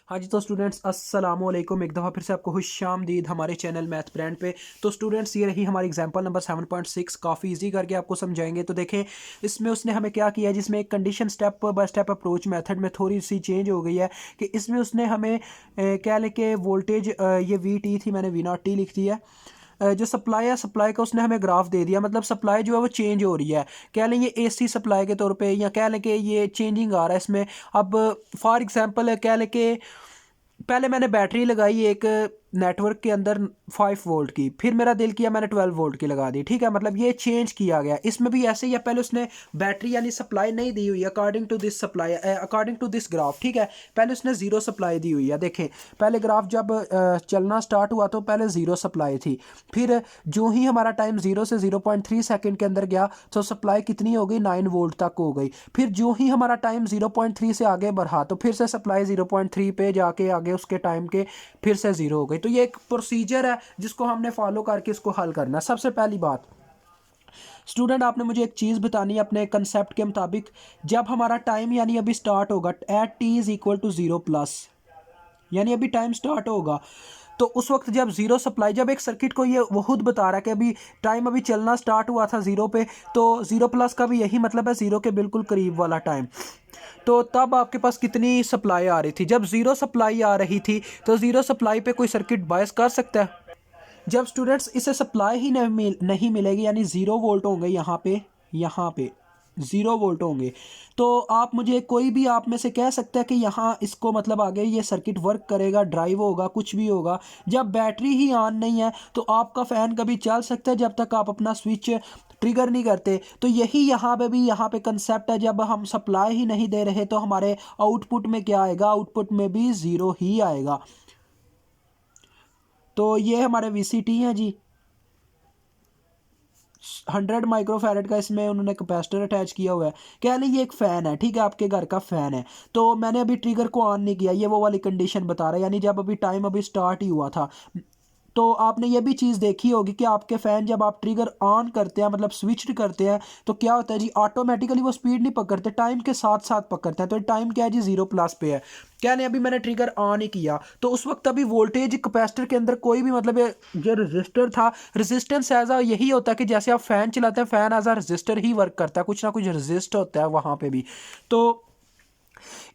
हाँ जी, तो स्टूडेंट्स अस्सलामुअलैकुम, एक दफ़ा फिर से आपको खुशामदीद हमारे चैनल मैथ ब्रांड पे। तो स्टूडेंट्स, ये रही हमारी एग्जांपल नंबर 7.6। काफ़ी इजी करके आपको समझाएंगे। तो देखें, इसमें उसने हमें क्या किया है, जिसमें एक condition step by step approach method में थोड़ी सी चेंज हो गई है कि इसमें उसने हमें क्या लेके वोल्टेज, ये वी टी थी, मैंने वी नॉट टी लिख दी है। जो सप्लाई है, सप्लाई का उसने हमें ग्राफ दे दिया, मतलब सप्लाई जो है वो चेंज हो रही है। कह लें ये एसी सप्लाई के तौर पे, या कह लें कि ये चेंजिंग आ रहा है इसमें। अब फॉर एग्जांपल कह लें कि पहले मैंने बैटरी लगाई एक नेटवर्क के अंदर 5 वोल्ट की, फिर मेरा दिल किया मैंने 12 वोल्ट की लगा दी। ठीक है, मतलब ये चेंज किया गया। इसमें भी ऐसे ही है, पहले उसने बैटरी यानी सप्लाई नहीं दी हुई है according to this supply, according to this graph. ठीक है, पहले उसने जीरो सप्लाई दी हुई है। देखें, पहले ग्राफ जब चलना स्टार्ट हुआ तो पहले जीरो सप्लाई थी। फिर जो ही हमारा टाइम 0 से 0.3 सेकंड के अंदर गया तो सप्लाई कितनी हो गई, 9 वोल्ट तक हो गई। फिर जो ही हमारा टाइम 0.3 से आगे बढ़ा तो फिर से सप्लाई 0.3 पे जाके आगे उसके टाइम के फिर से जीरो हो गई। तो ये एक प्रोसीजर है जिसको हमने फॉलो करके इसको हल करना है। सबसे पहली बात, स्टूडेंट, आपने मुझे एक चीज़ बतानी है अपने कंसेप्ट के मुताबिक। जब हमारा टाइम यानी अभी स्टार्ट होगा at t is equal to 0+, यानी अभी टाइम स्टार्ट होगा, तो उस वक्त जब जीरो सप्लाई, जब एक सर्किट को ये वो खुद बता रहा है कि अभी टाइम अभी चलना स्टार्ट हुआ था जीरो पे, तो 0+ का भी यही मतलब है, जीरो के बिल्कुल करीब वाला टाइम। तो तब आपके पास कितनी सप्लाई आ रही थी? जब जीरो सप्लाई आ रही थी तो जीरो सप्लाई पे कोई सर्किट बायस कर सकता है? जब स्टूडेंट्स इसे सप्लाई ही नहीं मिलेगी, यानी 0 वोल्ट होंगे यहाँ पे 0 वोल्ट होंगे, तो आप मुझे कोई भी आप में से कह सकता है कि यहाँ इसको मतलब आगे ये सर्किट वर्क करेगा, ड्राइव होगा, कुछ भी होगा। जब बैटरी ही ऑन नहीं है तो आपका फ़ैन कभी चल सकता है जब तक आप अपना स्विच ट्रिगर नहीं करते। तो यही यहाँ पे भी यहाँ पे कंसेप्ट है, जब हम सप्लाई ही नहीं दे रहे तो हमारे आउटपुट में क्या आएगा, आउटपुट में भी ज़ीरो ही आएगा। तो ये हमारे वीसीटी हैं जी, 100 माइक्रोफैरड का इसमें उन्होंने कैपेसिटर अटैच किया हुआ है। कह लें ये एक फ़ैन है, ठीक है, आपके घर का फ़ैन है। तो मैंने अभी ट्रिगर को ऑन नहीं किया, ये वो वाली कंडीशन बता रहा है, यानी जब अभी टाइम अभी स्टार्ट ही हुआ था। तो आपने ये भी चीज़ देखी होगी कि आपके फ़ैन जब आप ट्रिगर ऑन करते हैं, मतलब स्विच करते हैं, तो क्या होता है जी, ऑटोमेटिकली वो स्पीड नहीं पकड़ते, टाइम के साथ साथ पकड़ते हैं। तो टाइम क्या है जी, 0+ पे है। क्या नहीं, अभी मैंने ट्रिगर ऑन ही किया तो उस वक्त अभी वोल्टेज कैपेसिटर के अंदर कोई भी मतलब जो रजिस्टर था, रेजिस्टेंस एज आ यही होता है कि जैसे आप फ़ैन चलाते हैं, फ़ैन एज आ रजिस्टर ही वर्क करता है, कुछ ना कुछ रजिस्ट होता है वहाँ पे भी। तो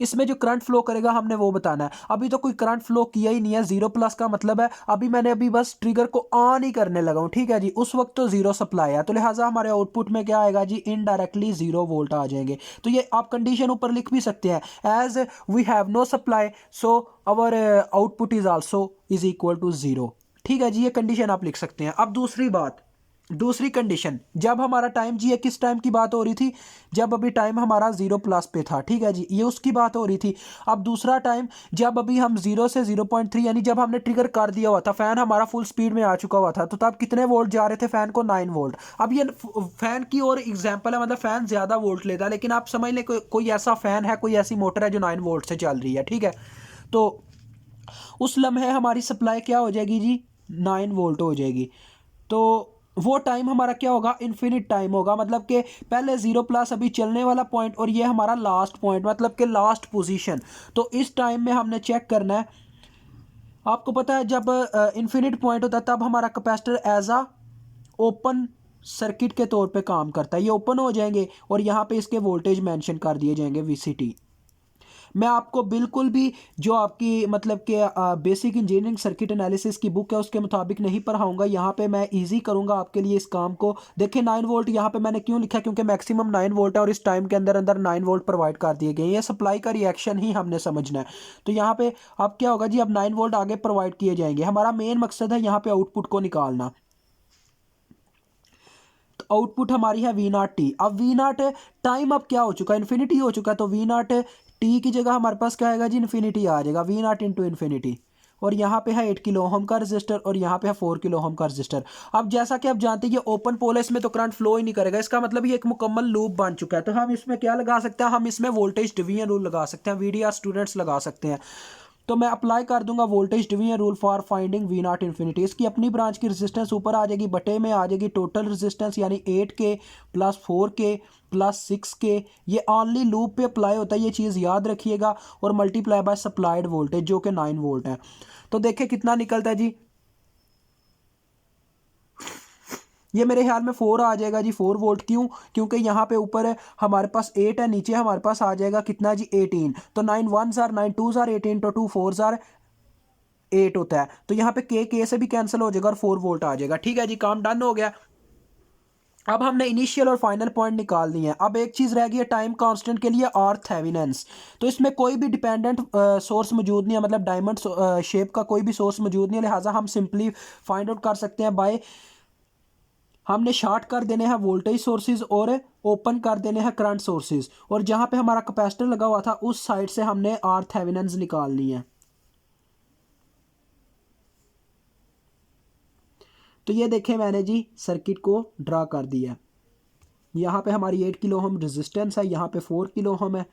इसमें जो करंट फ्लो करेगा हमने वो बताना है। अभी तो कोई करंट फ्लो किया ही नहीं है, 0+ का मतलब है अभी मैंने अभी बस ट्रिगर को ऑन ही करने लगा हूँ। ठीक है जी, उस वक्त तो जीरो सप्लाई है, तो लिहाजा हमारे आउटपुट में क्या आएगा जी, इनडायरेक्टली 0 वोल्ट आ जाएंगे। तो ये आप कंडीशन ऊपर लिख भी सकते हैं, as we have no supply so our output is also is equal to 0। ठीक है जी, ये कंडीशन आप लिख सकते हैं। अब दूसरी बात, दूसरी कंडीशन, जब हमारा टाइम जी, ये किस टाइम की बात हो रही थी, जब अभी टाइम हमारा 0+ पे था। ठीक है जी, ये उसकी बात हो रही थी। अब दूसरा टाइम, जब अभी हम 0 से 0.3, यानी जब हमने ट्रिगर कर दिया हुआ था, फैन हमारा फुल स्पीड में आ चुका हुआ था, तो तब कितने वोल्ट जा रहे थे फैन को, 9 वोल्ट। अब ये फैन की और एग्जाम्पल है, मतलब फैन ज्यादा वोल्ट लेता है, लेकिन आप समझ लें कोई ऐसा फैन है, कोई ऐसी मोटर है जो 9 वोल्ट से चल रही है। ठीक है, तो उस लम्हे हमारी सप्लाई क्या हो जाएगी जी, 9 वोल्ट हो जाएगी। तो वो टाइम हमारा क्या होगा, इन्फिनिट टाइम होगा, मतलब कि पहले 0+ अभी चलने वाला पॉइंट और ये हमारा लास्ट पॉइंट, मतलब कि लास्ट पोजीशन। तो इस टाइम में हमने चेक करना है। आपको पता है जब इन्फिनिट पॉइंट होता है तब हमारा कैपेसिटर एज आ ओपन सर्किट के तौर पे काम करता है, ये ओपन हो जाएंगे और यहाँ पे इसके वोल्टेज मेंशन कर दिए जाएंगे, वीसीटी। मैं आपको बिल्कुल भी जो आपकी मतलब कि बेसिक इंजीनियरिंग सर्किट एनालिसिस की बुक है उसके मुताबिक नहीं पढ़ाऊंगा। यहाँ पे मैं इजी करूंगा आपके लिए इस काम को। देखिए 9 वोल्ट यहाँ पे मैंने क्यों लिखा, क्योंकि मैक्सिमम 9 वोल्ट है और इस टाइम के अंदर अंदर 9 वोल्ट प्रोवाइड कर दिए गए हैं। ये सप्लाई का रिएक्शन ही हमने समझना है। तो यहाँ पे अब क्या होगा जी, अब 9 वोल्ट आगे प्रोवाइड किए जाएंगे। हमारा मेन मकसद है यहाँ पे आउटपुट को निकालना। तो आउटपुट हमारी है वी नॉट टी। अब वी नॉट टाइम अब क्या हो चुका है, इन्फिनिटी हो चुका है, तो वी नॉट टी की जगह हमारे पास क्या आएगा जी, इन्फिनिटी आ जाएगा, वी नॉट इंटू इन्फिनिटी। और यहाँ पे है 8 किलो ओम का रजिस्टर और यहाँ पे है 4 किलो ओम का रजिस्टर। अब जैसा कि आप जानते हैं ये ओपन पोल है, इसमें तो करंट फ्लो ही नहीं करेगा, इसका मतलब ये एक मुकम्मल लूप बन चुका है। तो हम इसमें क्या लगा सकते हैं, हम इसमें वोल्टेज डिवीजन रूल लगा सकते हैं, वीडियो स्टूडेंट्स लगा सकते हैं। तो मैं अप्लाई कर दूंगा voltage division rule for finding V naught infinity. इसकी अपनी ब्रांच की रेजिस्टेंस ऊपर आ जाएगी, बटे में आ जाएगी टोटल रेजिस्टेंस यानी 8K plus 4K plus 6K। ये ऑनली लूप पे अप्लाई होता है, ये चीज़ याद रखिएगा, और मल्टीप्लाई बाय सप्लाइड वोल्टेज जो कि 9 वोल्ट है। तो देखिए कितना निकलता है जी, ये मेरे ख्याल में 4 आ जाएगा जी, 4 वोल्ट। क्यों? क्योंकि यहाँ पे ऊपर हमारे पास 8 है, नीचे हमारे पास आ जाएगा कितना जी 18। तो 9 1s आर 9 2s आर 18 तो 2 4s आर 8 होता है। तो यहाँ पे के से भी कैंसिल हो जाएगा और 4 वोल्ट आ जाएगा। ठीक है जी, काम डन हो गया। अब हमने इनिशियल और फाइनल पॉइंट निकाल दिए हैं। अब एक चीज़ रह गई है टाइम कांस्टेंट के लिए, आर थेवेनिन्स। तो इसमें कोई भी डिपेंडेंट सोर्स मौजूद नहीं है, मतलब डायमंड शेप का कोई भी सोर्स मौजूद नहीं है, लिहाजा हम सिंपली फाइंड आउट कर सकते हैं बाय, हमने शॉर्ट कर देने हैं वोल्टेज सोर्सेज और ओपन कर देने हैं करंट सोर्सेज, और जहां पे हमारा कैपेसिटर लगा हुआ था उस साइड से हमने आर थेवेनिन्स निकालनी है। तो ये देखें मैंने जी सर्किट को ड्रा कर दिया। यहाँ पे हमारी 8 किलो ओम रेजिस्टेंस है, यहाँ पे 4 किलो ओम है,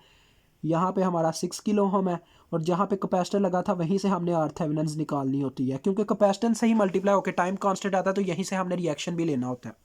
यहाँ पे हमारा 6 किलो ओम है, और जहाँ पे कैपेसिटर लगा था वहीं से हमने आर थेवेनिन्स निकालनी होती है, क्योंकि कैपेसिटेंस से ही मल्टीप्लाई होकर टाइम कांस्टेंट आता है, तो यहीं से हमने रिएक्शन भी लेना होता है।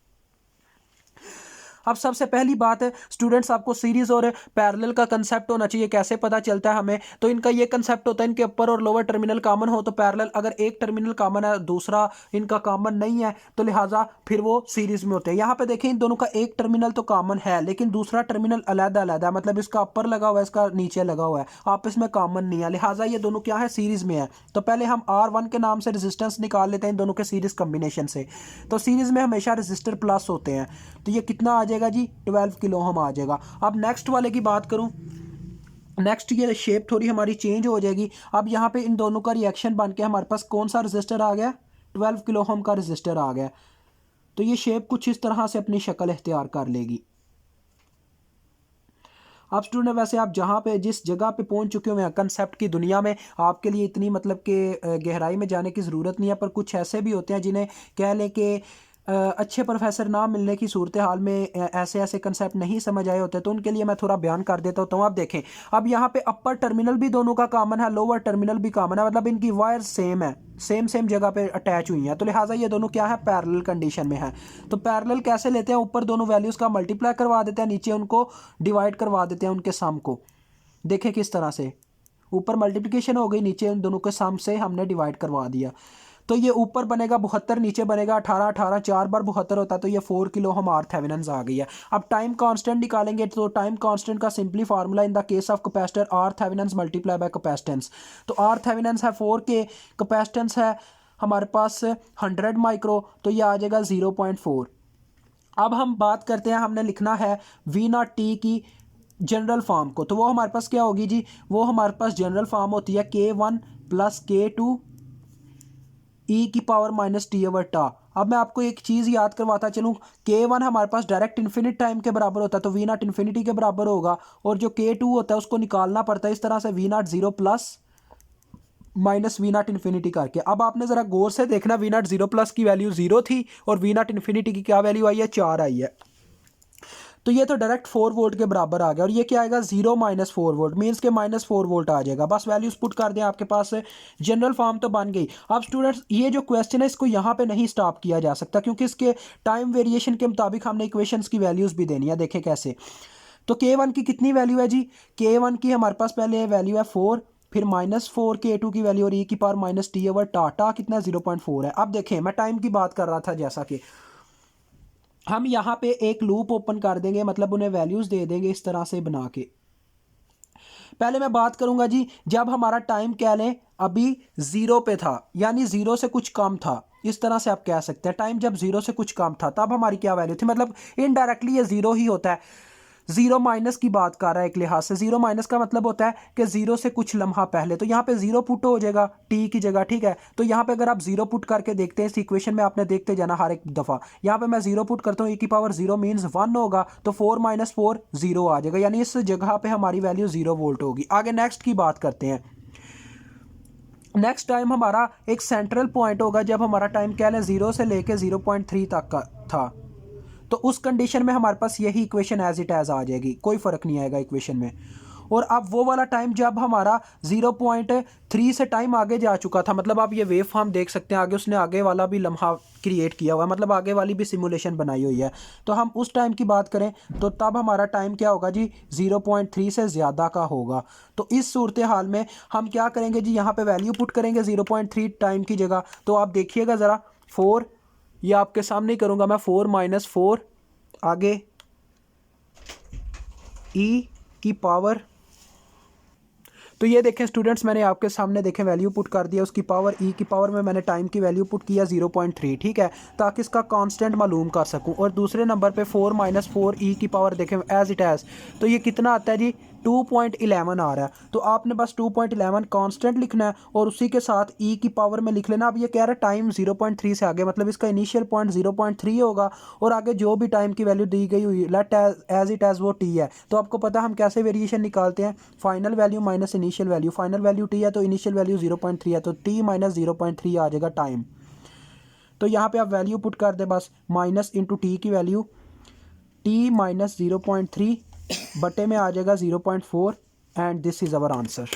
अब सबसे पहली बात है स्टूडेंट्स, आपको सीरीज और पैरेलल का कंसेप्ट होना चाहिए। कैसे पता चलता है हमें? तो इनका ये कंसेप्ट होता है, इनके अपर और लोअर टर्मिनल कॉमन हो तो पैरेलल, अगर एक टर्मिनल कॉमन है दूसरा इनका कॉमन नहीं है तो लिहाजा फिर वो सीरीज में होते हैं। यहाँ पे देखें इन दोनों का एक टर्मिनल तो कॉमन है लेकिन दूसरा टर्मिनल अलग अलग है, मतलब इसका अपर लगा हुआ है इसका नीचे लगा हुआ है, आपस में कॉमन नहीं है, लिहाजा ये दोनों क्या है सीरीज में है। तो पहले हम R1 के नाम से रेजिस्टेंस निकाल लेते हैं इन दोनों के सीरीज कॉम्बिनेशन से। तो सीरीज में हमेशा रेजिस्टर प्लस होते हैं, तो ये कितना आ जाएगा जी 12 किलो ओम आ जाएगा। अब नेक्स्ट वाले की बात करूं, नेक्स्ट ये शेप थोड़ी हमारी चेंज हो जाएगी। अब यहाँ पे इन दोनों का रिएक्शन बन के हमारे पास कौन सा रेजिस्टर आ गया? 12 किलो ओम का रेजिस्टर आ गया। तो ये शेप कुछ इस तरह से अपनी शक्ल इख्तियार कर लेगी। अब स्टूडेंट वैसे आप जहाँ पे जिस जगह पे पहुँच चुके हुए हैं कंसेप्ट की दुनिया में, आपके लिए इतनी मतलब कि गहराई में जाने की ज़रूरत नहीं है, पर कुछ ऐसे भी होते हैं जिन्हें कह लें कि अच्छे प्रोफेसर ना मिलने की सूरत हाल में ऐसे ऐसे कंसेप्ट नहीं समझ आए होते, तो उनके लिए मैं थोड़ा बयान कर देता हूँ। तो आप देखें, अब यहाँ पे अपर टर्मिनल भी दोनों का कॉमन है, लोअर टर्मिनल भी कॉमन है, मतलब इनकी वायर सेम है, सेम जगह पे अटैच हुई हैं, तो लिहाजा ये दोनों क्या है पैरेलल कंडीशन में है। तो पैरेलल कैसे लेते हैं? ऊपर दोनों वैल्यूज़ का मल्टीप्लाई करवा देते हैं, नीचे उनको डिवाइड करवा देते हैं उनके सम को। देखें किस तरह से, ऊपर मल्टीप्लिकेशन हो गई, नीचे उन दोनों के सम से हमने डिवाइड करवा दिया। तो ये ऊपर बनेगा 72, नीचे बनेगा 18 18, 4 बार 72 होता है, तो ये 4 किलो ओम आर थेवेनिन्स आ गई है। अब टाइम कांस्टेंट निकालेंगे, तो टाइम कांस्टेंट का simply formula in the case of capacitor R Thevenin's multiply by capacitance. तो आर थेवेनिन्स है 4K, कैपेसिटेंस है हमारे पास 100 माइक्रो, तो ये आ जाएगा 0.4। अब हम बात करते हैं, हमने लिखना है V0T की जनरल फॉर्म को, तो वो हमारे पास क्या होगी जी? वो हमारे पास जनरल फॉर्म होती है K1 प्लस K2 ई की पावर माइनस टी ओवर टा। अब मैं आपको एक चीज़ याद करवाता चलूँ, K1 हमारे पास डायरेक्ट इन्फिनिट टाइम के बराबर होता है, तो V0 इन्फिनिटी के बराबर होगा, और जो K2 होता है उसको निकालना पड़ता है इस तरह से, V0 0 plus minus V0 infinity करके। अब आपने ज़रा गौर से देखना, V0 0 प्लस की वैल्यू 0 थी और V0 इन्फिनिटी की क्या वैल्यू आई है? 4 आई है। तो ये तो डायरेक्ट 4 वोल्ट के बराबर आ गया, और ये क्या आएगा? 0 माइनस 4 वोल्ट, मीन्स के माइनस 4 वोल्ट आ जाएगा। बस वैल्यूज पुट कर दें, आपके पास जनरल फॉर्म तो बन गई। अब स्टूडेंट्स ये जो क्वेश्चन है इसको यहाँ पे नहीं स्टॉप किया जा सकता, क्योंकि इसके टाइम वेरिएशन के मुताबिक हमने इक्वेशंस की वैल्यूज भी देनी है। देखें कैसे, तो K1 की कितनी वैल्यू है जी? K1 की हमारे पास पहले वैल्यू है 4, फिर -4 K2 की वैल्यू और ई की पावर माइनस टी ओवर टा कितना 0.4 है। अब देखें, मैं टाइम की बात कर रहा था, जैसा कि हम यहाँ पे एक लूप ओपन कर देंगे, मतलब उन्हें वैल्यूज दे देंगे इस तरह से बना के। पहले मैं बात करूंगा जी, जब हमारा टाइम कह लें अभी 0 पे था, यानी 0 से कुछ कम था, इस तरह से आप कह सकते हैं। टाइम जब 0 से कुछ कम था तब हमारी क्या वैल्यू थी? मतलब इनडायरेक्टली ये 0 ही होता है। 0 माइनस की बात कर रहा है एक लिहाज से, 0 माइनस का मतलब होता है कि 0 से कुछ लम्हा पहले, तो यहाँ पे 0 पुट हो जाएगा टी की जगह, ठीक है। तो यहाँ पे अगर आप 0 पुट करके देखते हैं इस इक्वेशन में, आपने देखते जाना हर एक दफ़ा। यहाँ पे मैं 0 पुट करता हूँ, e की पावर 0 मीन्स 1 होगा, तो 4 माइनस 4 0 आ जाएगा, यानी इस जगह पे हमारी वैल्यू 0 वोल्ट होगी। आगे नेक्स्ट की बात करते हैं। नेक्स्ट टाइम हमारा एक सेंट्रल पॉइंट होगा जब हमारा टाइम क्या है 0 से लेके 0.3 तक का था, तो उस कंडीशन में हमारे पास यही इक्वेशन एज इट एज आ जाएगी, कोई फर्क नहीं आएगा इक्वेशन में। और अब वो वाला टाइम जब हमारा 0.3 से टाइम आगे जा चुका था, मतलब आप ये वेव फॉर्म देख सकते हैं, आगे उसने आगे वाला भी लम्हा क्रिएट किया हुआ है, मतलब आगे वाली भी सिमुलेशन बनाई हुई है। तो हम उस टाइम की बात करें तो तब हमारा टाइम क्या होगा जी, 0.3 से ज़्यादा का होगा। तो इस सूरत हाल में हम क्या करेंगे जी, यहाँ पे वैल्यू पुट करेंगे 0.3 टाइम की जगह। तो आप देखिएगा ज़रा, 4, ये आपके सामने ही करूँगा मैं, 4 - 4 आगे ई की पावर, तो ये देखें स्टूडेंट्स, मैंने आपके सामने देखें वैल्यू पुट कर दिया, उसकी पावर ई की पावर में मैंने टाइम की वैल्यू पुट किया 0.3, ठीक है, ताकि इसका कांस्टेंट मालूम कर सकूं। और दूसरे नंबर पे 4 - 4 ई की पावर देखें एज इट एज, तो ये कितना आता है जी, 2.11 आ रहा है। तो आपने बस 2.11 कांस्टेंट लिखना है और उसी के साथ ई की पावर में लिख लेना। अब ये कह रहा है टाइम 0.3 से आगे, मतलब इसका इनिशियल पॉइंट 0.3 होगा और आगे जो भी टाइम की वैल्यू दी गई हुई लेट एज इट एज वो टी है। तो आपको पता है हम कैसे वेरिएशन निकालते हैं, final value minus initial value, final value T है तो इनिशियल वैल्यू 0.3 है, तो टी माइनस 0.3 आ जाएगा टाइम। तो यहाँ पे आप वैल्यू पुट कर दे बस, माइनस इंटू टी की वैल्यू, टी माइनस 0.3 बटे में आ जाएगा 0.4 and this is our answer.